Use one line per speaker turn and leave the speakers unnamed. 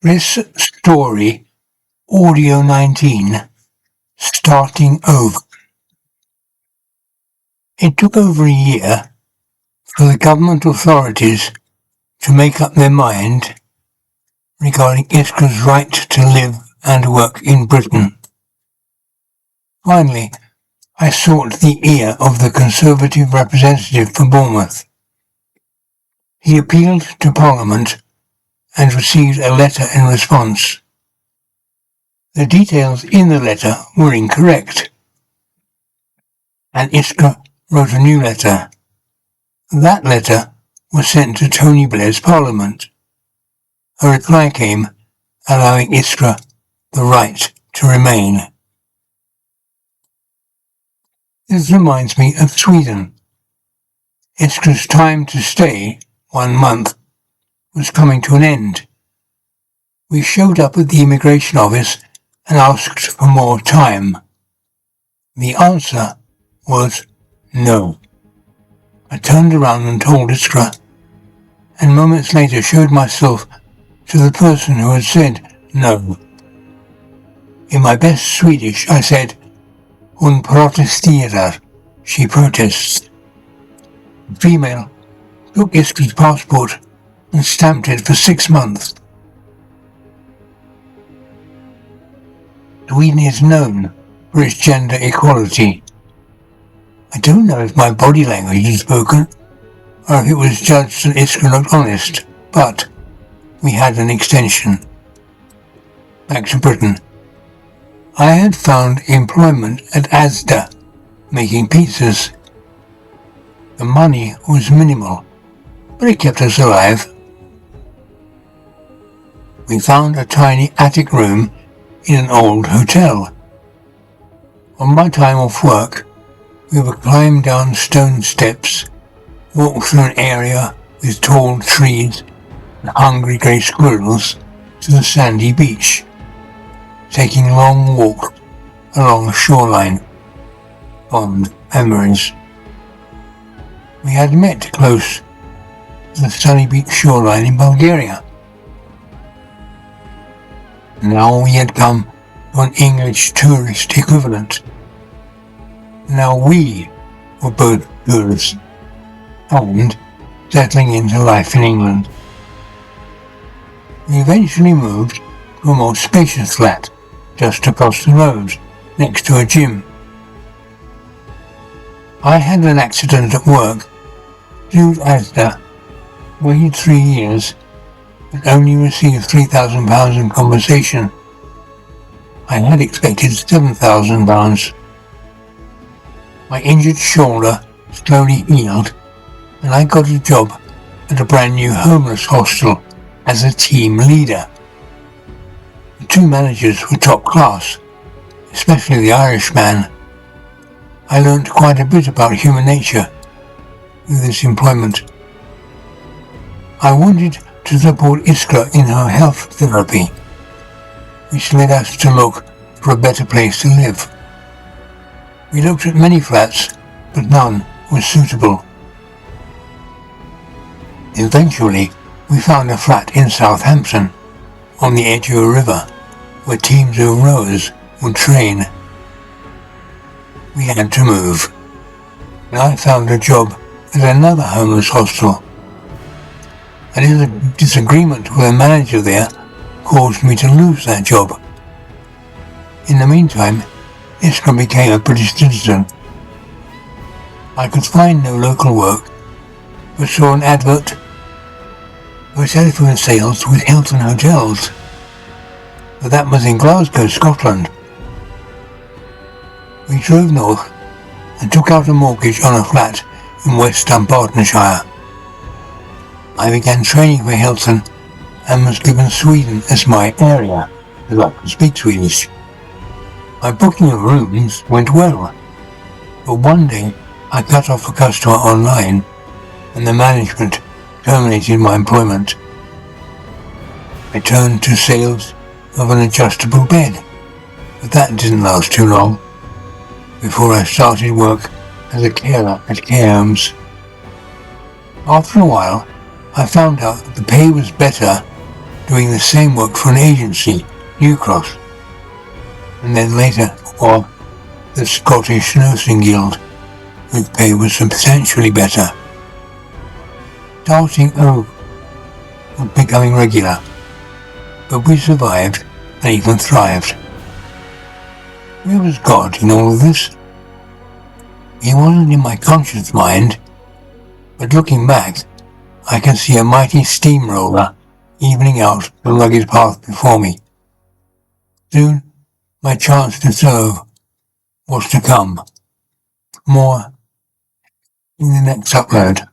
This story, Audio 19, Starting Over. It took over a year for the government authorities to make up their mind regarding Iskra's right to live and work in Britain. Finally, I sought the ear of the Conservative representative for Bournemouth. He appealed to Parliament and received a letter in response. The details in the letter were incorrect, and Iskra wrote a new letter. That letter was sent to Tony Blair's Parliament. A reply came allowing Iskra the right to remain. This reminds me of Sweden. Iskra's time to stay, 1 month, was coming to an end. We showed up at the immigration office and asked for more time. The answer was no. I turned around and told Iskra, and moments later showed myself to the person who had said no. In my best Swedish, I said, "Hon protesterar," she protests. The female took Iskra's passport and stamped it for 6 months. Sweden is known for its gender equality. I don't know if my body language is spoken, or if it was judged that Iskra looked honest, but we had an extension. Back to Britain. I had found employment at Asda, making pizzas. The money was minimal, but it kept us alive. We found a tiny attic room in an old hotel. On my time off work, we would climb down stone steps, walk through an area with tall trees and hungry grey squirrels to the sandy beach, taking long walks along the shoreline. Fond memories. We had met close to the sunny beach shoreline in Bulgaria. Now we had come to an English tourist equivalent. Now we were both tourists and settling into life in England. We eventually moved to a more spacious flat just across the road, next to a gym. I had an accident at work, sued Asda, waited 3 years, but only received £3,000 in compensation. I had expected £7,000. My injured shoulder slowly healed, and I got a job at a brand new homeless hostel as a team leader. The 2 managers were top class, especially the Irishman. I learnt quite a bit about human nature through this employment. I wanted to support Iskra in her health therapy, which led us to look for a better place to live. We looked at many flats, but none was suitable. Eventually, we found a flat in Southampton, on the edge of a river, where teams of rowers would train. We had to move, and I found a job at another homeless hostel. A disagreement with the manager there caused me to lose that job. In the meantime, Iskra became a British citizen. I could find no local work, but saw an advert for telephone sales with Hilton Hotels, but that was in Glasgow, Scotland. We drove north and took out a mortgage on a flat in West Dunbartonshire. I began training for Hilton and was given Sweden as my area, as I could speak Swedish. My booking of rooms went well, but one day I cut off a customer online and the management terminated my employment. I turned to sales of an adjustable bed, but that didn't last too long before I started work as a carer at care homes. After a while, I found out that the pay was better doing the same work for an agency, New Cross, and then later for the Scottish Nursing Guild, whose pay was substantially better. Starting over and becoming regular, but we survived and even thrived. Where was God in all of this? He wasn't in my conscious mind, but looking back, I can see a mighty steamroller evening out the rugged path before me. Soon, my chance to serve was to come. More in the next upload.